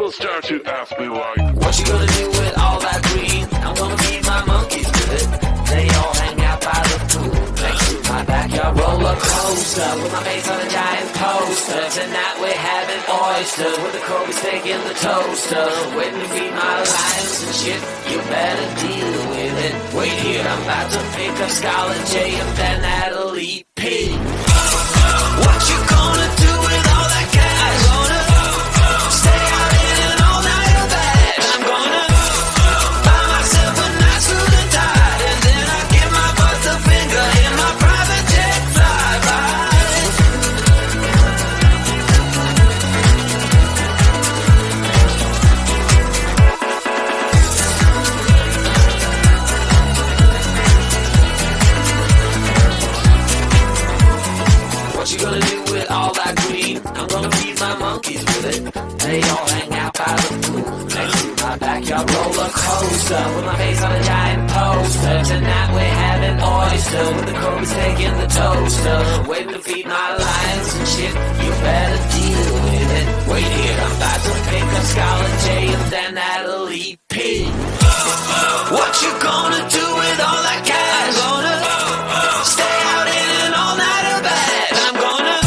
People start to ask me why. What you gonna do with all that green? I'm gonna feed my monkeys with it. They all hang out by the pool next to my backyard roller coaster with my face on a giant poster. Tonight we're having oysters with the Kobe steak in the toaster. Waiting to feed my lions and shit. You better deal with it. Wait here, I'm about to pick up Scarlett J and then Natalie P. What you gonna do with all that cash? Gonna stay out in an all-nighter bed. I'm gonna buy myself a nice suit and tie, and then I give my boss a finger in my private jet flyby. What you gonna do with all that green? I'm gonna feed my monkeys with it. They all hang out by the pool next to my backyard roller coaster with my face on a giant poster. Tonight we're having oysters with the Kobe steak in the toaster. Waiting to feed my lions and shit. You better deal with it. Wait here, I'm about to pick up Scarlett J and then Natalie P. What you gonna do with all that cash? Gonna stay out in an all-nighter bed. I'm gonna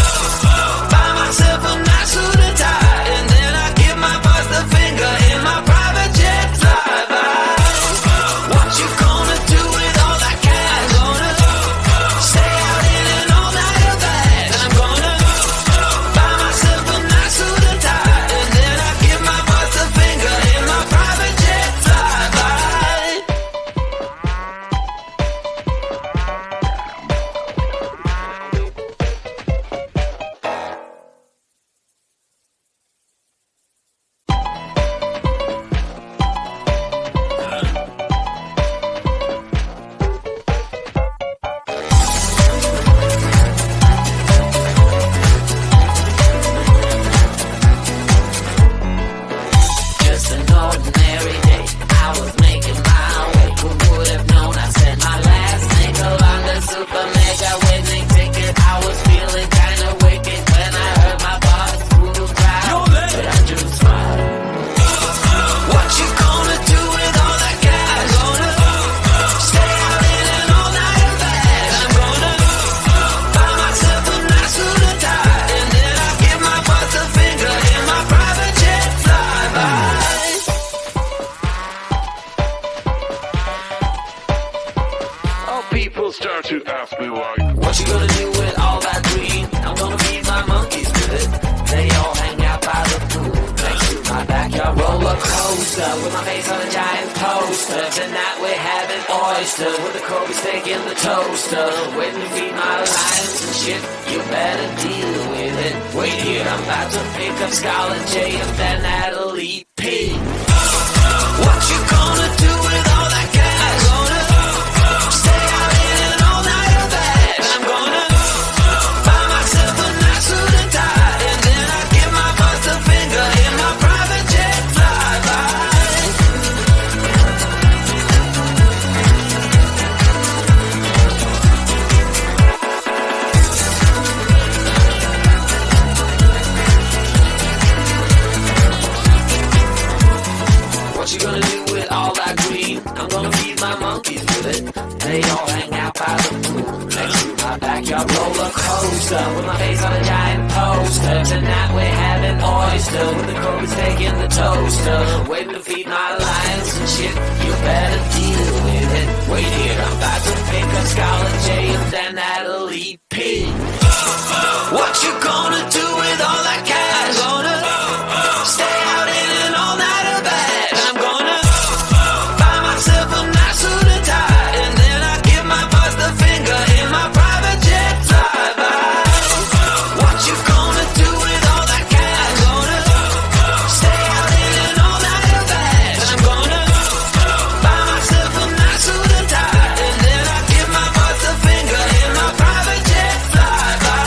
buy myself a nice suit and tie, and then I give my boss the finger in my private jet flyby. What you gonna do with all that cash? Gonna stay out in an all-nighter bed. I'm gonna buy myself a nice suit and tie, and then I give my boss the finger in my private jet flyby. Just an ordinary day, I was making my way. Who would have known I said my last name along the super mega winning ticket? I was feeling kinda wicked when I heard my boss through the crowd, but I just smiled. What you gonna do with all that cash? Gonna stay out in an all-nighter bed. I'm gonna buy myself a nice suit and tie, and then I give my boss a finger in my private jet flyby. Oh, people start to ask me why. What you gonna do with all that green? I'm gonna feed my monkeys with it. They all hang out by the pool next to my backyard roller coaster with my face on a giant poster. Tonight we're having oysters with the Kobe steak in the toaster. Waiting to feed my lions and shit. You better deal with it. Wait here, I'm about to pick up Scarlett J and then Natalie P. What you gonna do with all that cash? Gonna stay out in an all-nighter bed. I'm gonna buy myself a nice suit and tie, and then I give my boss a finger in my private jet flyby. What you gonna do with all that green? I'm gonna feed my monkeys with it. They all hang out by the pool next to my backyard roller coaster with my face on a giant poster. Tonight we're having oysters with the Kobe steak in the toaster. Waiting to feed my lions and shit. You better deal with it. Wait here, I'm about to pick up Scarlett J and then Natalie P. What you gonna do with all that cash? Gonna stay out in an all-nighter bed. I'm gonna buy myself a nice suit and tie, and then I give my boss the finger in my private jet flyby. What you gonna do with all that cash? Gonna stay out in an all-nighter bed. I'm gonna buy myself a nice suit and tie, and then I give my boss a finger in my private jet flyby.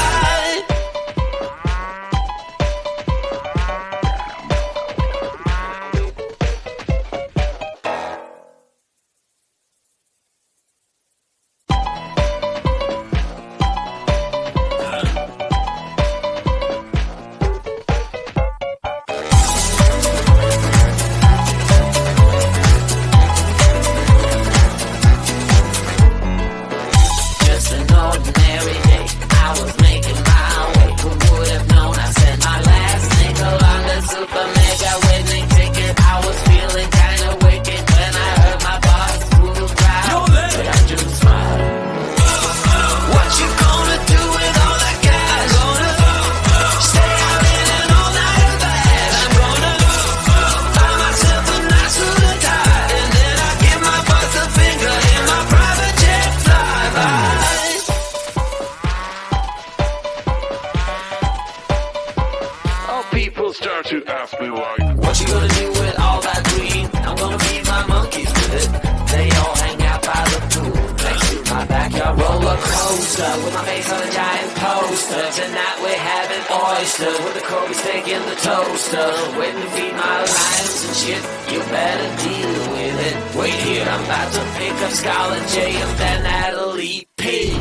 me why. What you gonna do with all that green? I'm gonna feed my monkeys with it. They all hang out by the pool next to my backyard roller coaster with my face on a giant poster. Tonight we're having oysters with the Kobe steak in the toaster. Waiting to feed my lions and shit. You better deal with it. Wait here, I'm about to pick up Scarlett J and then Natalie P.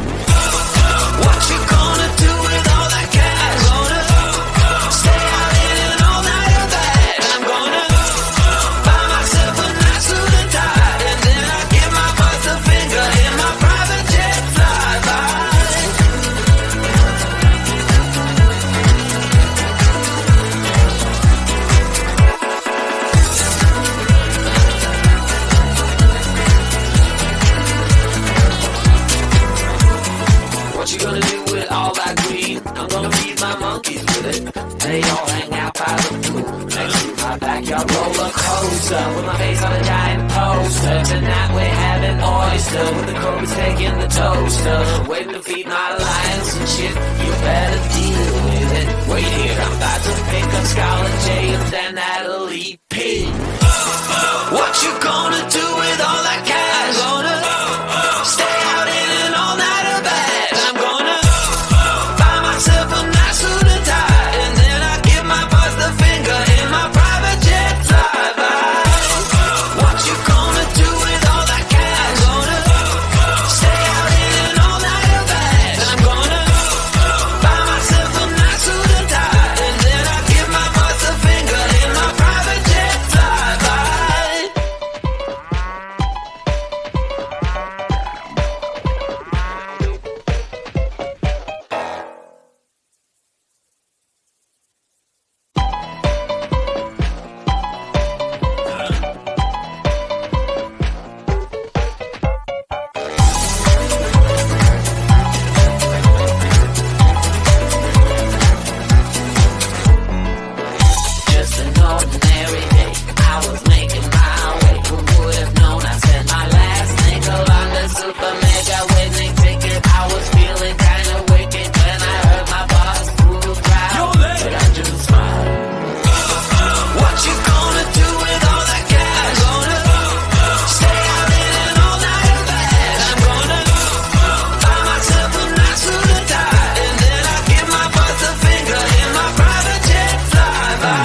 What you gonna do with all that cash? Gonna stay out in an all-nighter bag. I'm gonna buy myself a nice suit and tie, and then I give my boss a finger in my private jet flyby. What you gonna do with all that green? I'm gonna feed my monkeys with it. They all hang out by the pool next to my backyard roller coaster with my face on a giant poster. Tonight we're having oyster with the Kobe steak in the toaster. Waiting to feed my lions and shit. You better deal with it. Wait here, I'm about to pick up Scarlett J and then Natalie P. What you gonna do with all that cash? Gonna stay out in an all-nighter bag. I'm gonna buy myself a nice suit and tie, and then I give my boss the finger in my private jet flyby. What you gonna do with all that cash? Gonna stay out in an all-nighter bag. I'm gonna buy myself a nice suit and tie, and then I give my boss the finger in my private jet flyby. Just an ordinary day, I was making my way. Who would have known I spent my last nickel on the super mega winning ticket? I was feeling kinda wicked when I heard my boss through the crowd, but I just smiled. What you gonna do with all that cash? Gonna stay out in an all-nighter bag. I'm gonna buy myself a nice suit and tie, and then I give my boss a finger in my private jet flyby.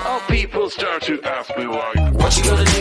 All people start to ask me why. What you gonna do